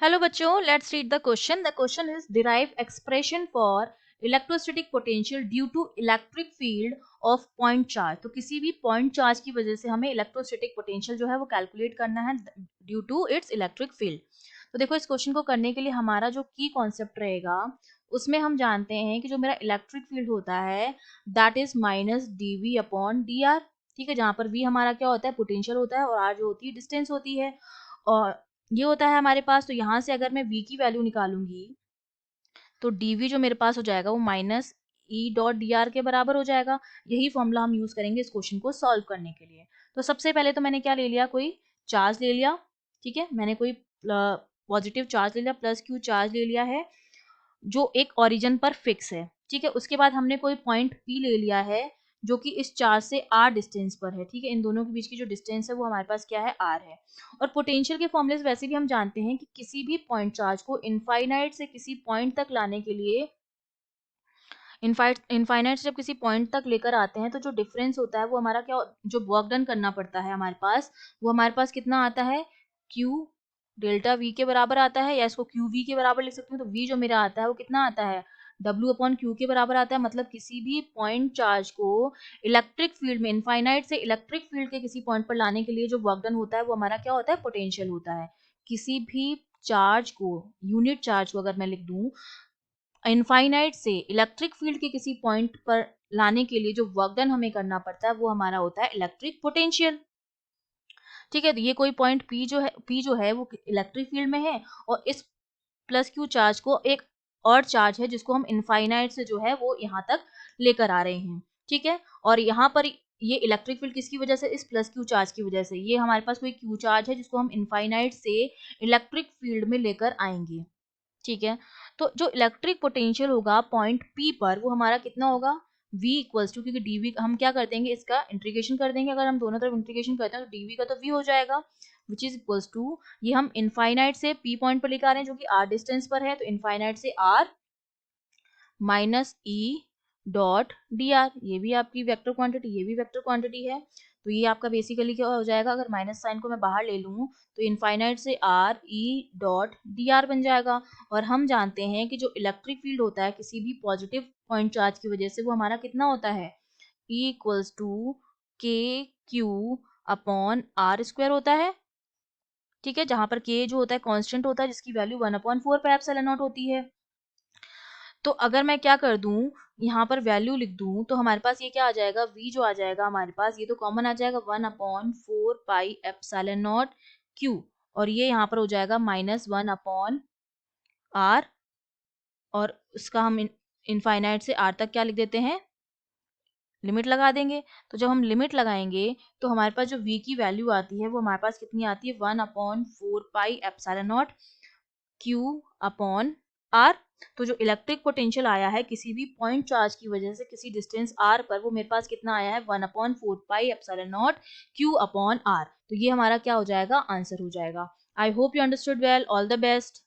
Hello बच्चों, let's read the question. The question is derive expression for electrostatic potential due to electric field of point charge. तो किसी भी point charge की वजह से हमें इलेक्ट्रोस्टैटिक पोटेंशियल जो है वो कैलकुलेट करना है due to its electric field. तो देखो, इस क्वेश्चन को करने के लिए हमारा जो की कॉन्सेप्ट रहेगा उसमें हम जानते हैं कि जो मेरा इलेक्ट्रिक फील्ड होता है that is minus D upon D R. ठीक है, जहां पर वी हमारा क्या होता है, पोटेंशियल होता है, और आर जो होती है डिस्टेंस होती है. और ये होता है हमारे पास. तो यहाँ से अगर मैं v की वैल्यू निकालूंगी तो dv जो मेरे पास हो जाएगा वो minus E dot D R के बराबर हो जाएगा. यही फॉर्मूला हम यूज करेंगे इस क्वेश्चन को सॉल्व करने के लिए. तो सबसे पहले तो मैंने क्या ले लिया, कोई चार्ज ले लिया. ठीक है, मैंने कोई पॉजिटिव चार्ज ले लिया, प्लस क्यू चार्ज ले लिया है जो एक ओरिजिन पर फिक्स है. ठीक है, उसके बाद हमने कोई पॉइंट पी ले लिया है जो कि इस चार्ज से आर डिस्टेंस पर है. ठीक है, इन दोनों के बीच की जो डिस्टेंस है वो हमारे पास क्या है, आर है. और पोटेंशियल के फॉर्मूले वैसे भी हम जानते हैं कि किसी भी पॉइंट चार्ज को इनफाइनाइट से किसी पॉइंट तक लाने के लिए, इनफाइनाइट से जब किसी पॉइंट तक लेकर आते हैं तो जो डिफरेंस होता है वो हमारा क्या, जो वर्क डन करना पड़ता है हमारे पास, वो हमारे पास कितना आता है, क्यू डेल्टा वी के बराबर आता है, या इसको क्यू वी के बराबर लिख सकते हैं. तो वी जो मेरा आता है वो कितना आता है, डब्ल्यू अपॉन क्यू के बराबर आता है. मतलब किसी भी पॉइंट चार्ज को इलेक्ट्रिक फील्ड में, इनफाइनाइट से इलेक्ट्रिक फील्ड के किसी पॉइंट पर लाने के लिए जो वर्क डन होता है वो हमारा क्या होता है, पोटेंशियल होता है. किसी भी चार्ज को, यूनिट चार्ज को अगर मैं लिख दूं, इनफाइनाइट से इलेक्ट्रिक फील्ड के किसी पॉइंट पर लाने के लिए जो वर्क डन हमें करना पड़ता है वो हमारा होता है इलेक्ट्रिक पोटेंशियल. ठीक है, तो ये कोई पॉइंट पी जो है वो इलेक्ट्रिक फील्ड में है, और इस प्लस क्यू चार्ज को एक और चार्ज है जिसको हम इनफाइनाइट से जो है वो यहाँ तक लेकर आ रहे हैं. ठीक है, और यहाँ पर ये इलेक्ट्रिक फील्ड किसकी वजह से, इस प्लस क्यू चार्ज की वजह से. ये हमारे पास कोई क्यू चार्ज है जिसको हम इनफाइनाइट से इलेक्ट्रिक फील्ड में लेकर आएंगे. ठीक है, तो जो इलेक्ट्रिक पोटेंशियल होगा पॉइंट पी पर वो हमारा कितना होगा, v इक्वल्स टू, क्योंकि dv हम क्या कर देंगे, इसका इंटीग्रेशन कर देंगे. अगर हम दोनों तरफ इंटीग्रेशन करते हैं तो dv का तो v हो जाएगा, विच इज इक्वल्स टू, ये हम इनफाइनाइट से p पॉइंट पर लेकर आ रहे हैं जो कि r डिस्टेंस पर है, तो इनफाइनाइट से r minus E dot D R. ये भी आपकी वेक्टर क्वांटिटी, ये भी वेक्टर क्वांटिटी है. तो ये आपका बेसिकली क्या हो जाएगा, अगर माइनस साइन को मैं बाहर ले लूँ तो इनफाइनाइट से R E dot D R बन जाएगा. और हम जानते हैं कि जो इलेक्ट्रिक फील्ड होता है किसी भी पॉजिटिव पॉइंट चार्ज की वजह से वो हमारा कितना होता है, ई इक्वल्स टू के क्यू अपॉन आर स्क्वायर होता है. ठीक है, जहां पर के जो होता है कांस्टेंट होता है जिसकी वैल्यू 1/4 पाई एप्सिलॉन नॉट होती है. तो अगर मैं क्या कर दूं, यहाँ पर वैल्यू लिख दूं तो हमारे पास ये क्या आ जाएगा, v जो आ जाएगा हमारे पास, ये तो कॉमन आ जाएगा 1/4 पाई एप्सिलॉन नॉट क्यू, और ये यहाँ पर हो जाएगा -1/r. और उसका हम इनफाइनाइट से r तक क्या लिख देते हैं, लिमिट लगा देंगे. तो जब हम लिमिट लगाएंगे तो हमारे पास जो v की वैल्यू आती है वो हमारे पास कितनी आती है, 1/4 pi epsilon naught Q upon r. तो जो इलेक्ट्रिक पोटेंशियल आया है किसी भी पॉइंट चार्ज की वजह से किसी डिस्टेंस आर पर, वो मेरे पास कितना आया है, 1/4 pi epsilon naught Q upon r. तो ये हमारा क्या हो जाएगा, आंसर हो जाएगा. I hope you understood well. All the best.